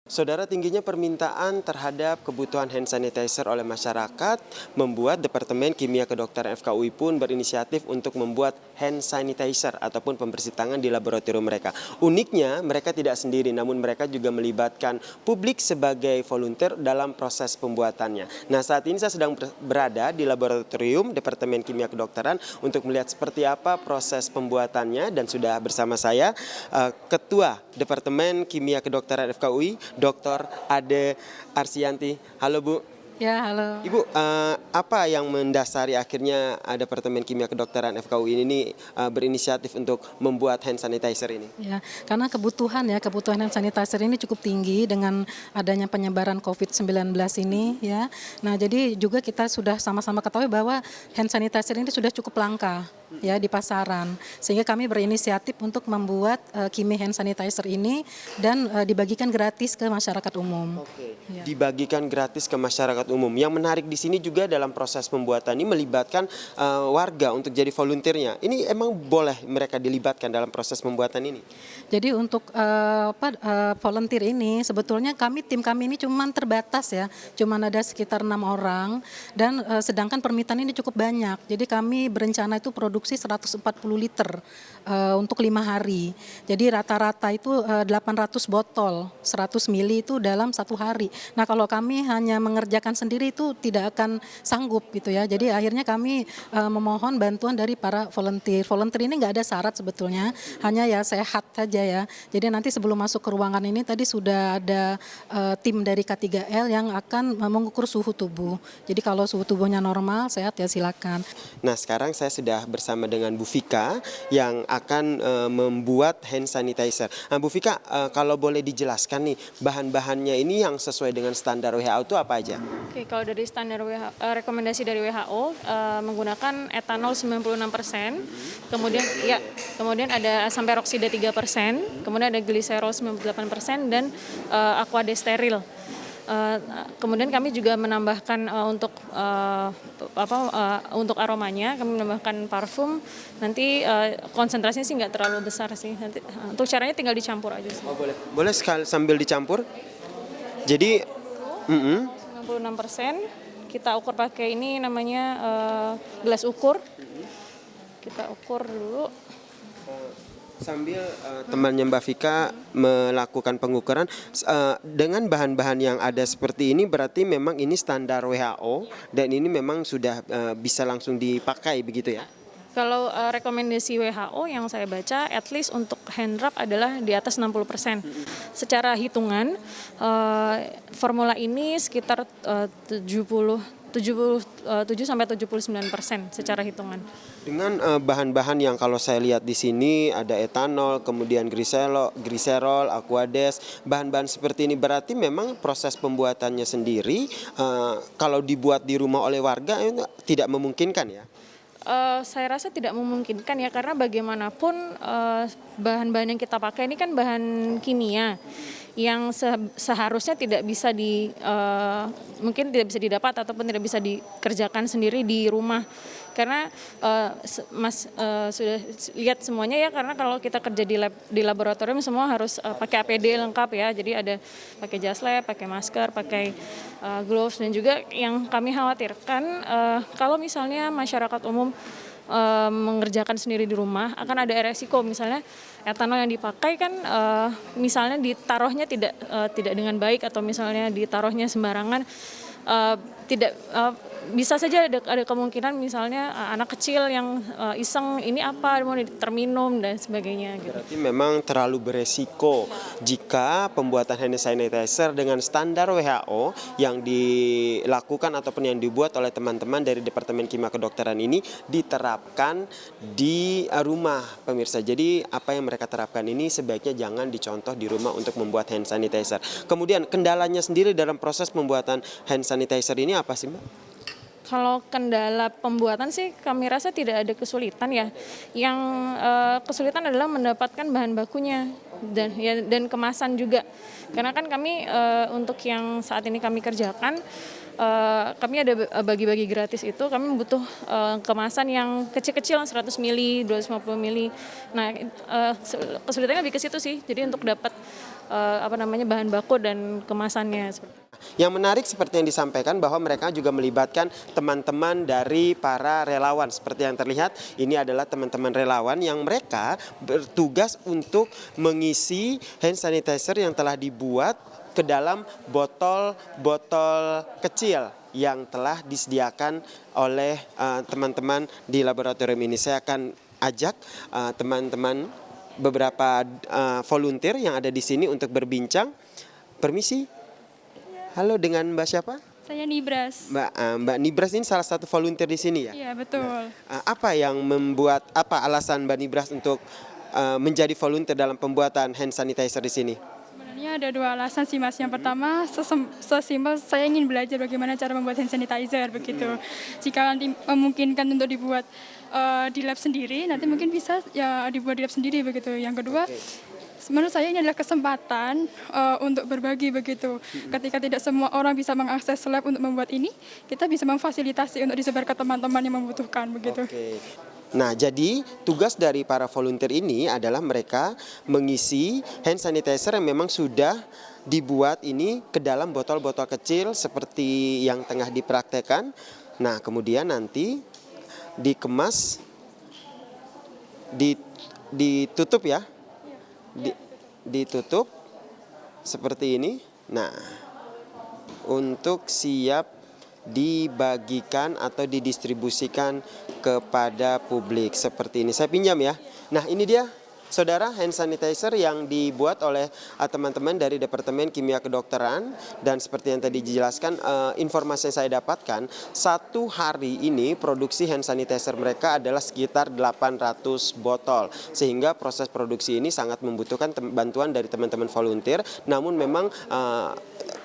Saudara, tingginya permintaan terhadap kebutuhan hand sanitizer oleh masyarakat membuat Departemen Kimia Kedokteran FKUI pun berinisiatif untuk membuat hand sanitizer ataupun pembersih tangan di laboratorium mereka. Uniknya, mereka tidak sendiri, namun mereka juga melibatkan publik sebagai volunteer dalam proses pembuatannya. Nah, saat ini saya sedang berada di laboratorium Departemen Kimia Kedokteran untuk melihat seperti apa proses pembuatannya, dan sudah bersama saya Ketua Departemen Kimia Kedokteran FKUI, Dr. Ade Arsianti. Halo Bu. Ya, halo. Ibu, apa yang mendasari akhirnya Departemen Kimia Kedokteran FKUI ini berinisiatif untuk membuat hand sanitizer ini? Ya, karena kebutuhan hand sanitizer ini cukup tinggi dengan adanya penyebaran COVID-19 ini ya. Nah, jadi juga kita sudah sama-sama ketahui bahwa hand sanitizer ini sudah cukup langka ya di pasaran. Sehingga kami berinisiatif untuk membuat Kimi hand sanitizer ini dan dibagikan gratis ke masyarakat umum. Oke. Ya. Dibagikan gratis ke masyarakat umum. Yang menarik di sini juga dalam proses pembuatan ini melibatkan warga untuk jadi volunteernya. Ini emang boleh mereka dilibatkan dalam proses pembuatan ini? Jadi untuk volunteer ini sebetulnya tim kami ini cuman terbatas ya, cuman ada sekitar 6 orang dan sedangkan permintaan ini cukup banyak. Jadi kami berencana itu produksi 140 liter untuk 5 hari. Jadi rata-rata itu 800 botol, 100 mili itu dalam 1 hari. Nah, kalau kami hanya mengerjakan sendiri itu tidak akan sanggup gitu ya. Jadi akhirnya kami memohon bantuan dari para volunteer. Volunteer ini nggak ada syarat sebetulnya, hanya ya sehat saja ya. Jadi nanti sebelum masuk ke ruangan ini tadi sudah ada tim dari K3L yang akan mengukur suhu tubuh. Jadi kalau suhu tubuhnya normal, sehat ya silakan. Nah, sekarang saya sudah bersama dengan Bu Vika yang akan membuat hand sanitizer. Nah, Bu Vika, kalau boleh dijelaskan nih, bahan-bahannya ini yang sesuai dengan standar WHO itu apa aja? Oke, kalau dari standar rekomendasi dari WHO menggunakan etanol 96%, kemudian ada asam peroksida 3%, kemudian ada gliserol 98% dan aqua steril. Kemudian kami juga menambahkan untuk aromanya kami menambahkan parfum. Nanti konsentrasinya sih nggak terlalu besar sih. Nanti untuk caranya tinggal dicampur aja sih. Oh, boleh sambil dicampur. Jadi 96% kita ukur pakai ini namanya gelas ukur. Kita ukur dulu. Sambil temannya Mbak Vika melakukan pengukuran dengan bahan-bahan yang ada seperti ini, berarti memang ini standar WHO dan ini memang sudah bisa langsung dipakai begitu ya? Kalau rekomendasi WHO yang saya baca, at least untuk hand rub adalah di atas 60%. Secara hitungan, formula ini sekitar 77-79% secara hitungan. Dengan bahan-bahan yang kalau saya lihat di sini ada etanol, kemudian gliserol, aquades, bahan-bahan seperti ini berarti memang proses pembuatannya sendiri kalau dibuat di rumah oleh warga tidak memungkinkan ya? Saya rasa tidak memungkinkan ya, karena bagaimanapun bahan-bahan yang kita pakai ini kan bahan kimia yang seharusnya mungkin tidak bisa didapat ataupun tidak bisa dikerjakan sendiri di rumah. Karena sudah lihat semuanya ya, karena kalau kita kerja di laboratorium semua harus pakai APD lengkap ya. Jadi ada pakai jas lab, pakai masker, pakai gloves, dan juga yang kami khawatirkan kalau misalnya masyarakat umum mengerjakan sendiri di rumah akan ada resiko, misalnya etanol yang dipakai kan misalnya ditaruhnya tidak dengan baik atau misalnya ditaruhnya sembarangan, bisa saja ada kemungkinan misalnya anak kecil yang iseng ini apa mau terminum dan sebagainya gitu. Berarti memang terlalu beresiko jika pembuatan hand sanitizer dengan standar WHO yang dilakukan ataupun yang dibuat oleh teman-teman dari Departemen Kimia Kedokteran ini diterapkan di rumah, pemirsa. Jadi apa yang mereka terapkan ini sebaiknya jangan dicontoh di rumah untuk membuat hand sanitizer. Kemudian kendalanya sendiri dalam proses pembuatan hand sanitizer ini apa sih, Mbak? Kalau kendala pembuatan sih kami rasa tidak ada kesulitan ya. Yang kesulitan adalah mendapatkan bahan bakunya dan kemasan juga. Karena kan kami untuk yang saat ini kami kerjakan, kami ada bagi-bagi gratis itu, kami butuh kemasan yang kecil-kecil 100 mili, 250 mili. Nah, kesulitannya lebih ke situ sih. Jadi untuk dapat bahan baku dan kemasannya. Yang menarik seperti yang disampaikan bahwa mereka juga melibatkan teman-teman dari para relawan. Seperti yang terlihat, ini adalah teman-teman relawan yang mereka bertugas untuk mengisi hand sanitizer yang telah dibuat ke dalam botol-botol kecil yang telah disediakan oleh teman-teman di laboratorium ini. Saya akan ajak teman-teman beberapa volunteer yang ada di sini untuk berbincang. Permisi. Halo, dengan Mbak siapa? Saya Nibras. Mbak Nibras ini salah satu volunteer di sini ya? Iya, betul. Apa yang membuat, apa alasan Mbak Nibras untuk menjadi volunteer dalam pembuatan hand sanitizer di sini? Sebenarnya ada dua alasan sih, Mas. Yang pertama, sesimpel saya ingin belajar bagaimana cara membuat hand sanitizer begitu. Jika nanti memungkinkan untuk dibuat di lab sendiri, nanti mungkin bisa ya dibuat di lab sendiri begitu. Yang kedua, menurut saya ini adalah kesempatan untuk berbagi begitu. Ketika tidak semua orang bisa mengakses lab untuk membuat ini, kita bisa memfasilitasi untuk disebar ke teman-teman yang membutuhkan begitu. Oke. Nah, jadi tugas dari para volunteer ini adalah mereka mengisi hand sanitizer yang memang sudah dibuat ini ke dalam botol-botol kecil seperti yang tengah dipraktekkan. Nah, kemudian nanti dikemas, ditutup ya. Ditutup seperti ini. Nah, untuk siap dibagikan atau didistribusikan kepada publik seperti ini. Saya pinjam ya. Nah, ini dia saudara hand sanitizer yang dibuat oleh teman-teman dari Departemen Kimia Kedokteran. Dan seperti yang tadi dijelaskan, informasi yang saya dapatkan, satu hari ini produksi hand sanitizer mereka adalah sekitar 800 botol. Sehingga proses produksi ini sangat membutuhkan bantuan dari teman-teman volunteer. Namun memang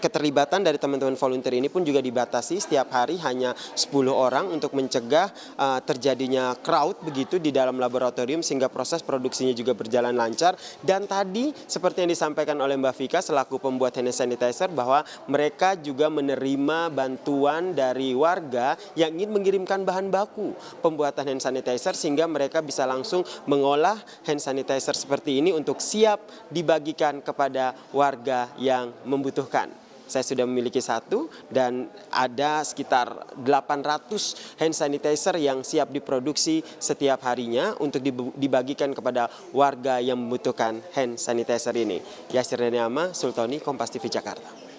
keterlibatan dari teman-teman volunteer ini pun juga dibatasi, setiap hari hanya 10 orang untuk mencegah terjadinya crowd begitu di dalam laboratorium, sehingga proses produksinya juga berjalan lancar. Dan tadi seperti yang disampaikan oleh Mbak Vika selaku pembuat hand sanitizer, bahwa mereka juga menerima bantuan dari warga yang ingin mengirimkan bahan baku pembuatan hand sanitizer, sehingga mereka bisa langsung mengolah hand sanitizer seperti ini untuk siap dibagikan kepada warga yang membutuhkan. Saya sudah memiliki satu dan ada sekitar 800 hand sanitizer yang siap diproduksi setiap harinya untuk dibagikan kepada warga yang membutuhkan hand sanitizer ini. Yasir Daniama, Sultoni, Kompas TV Jakarta.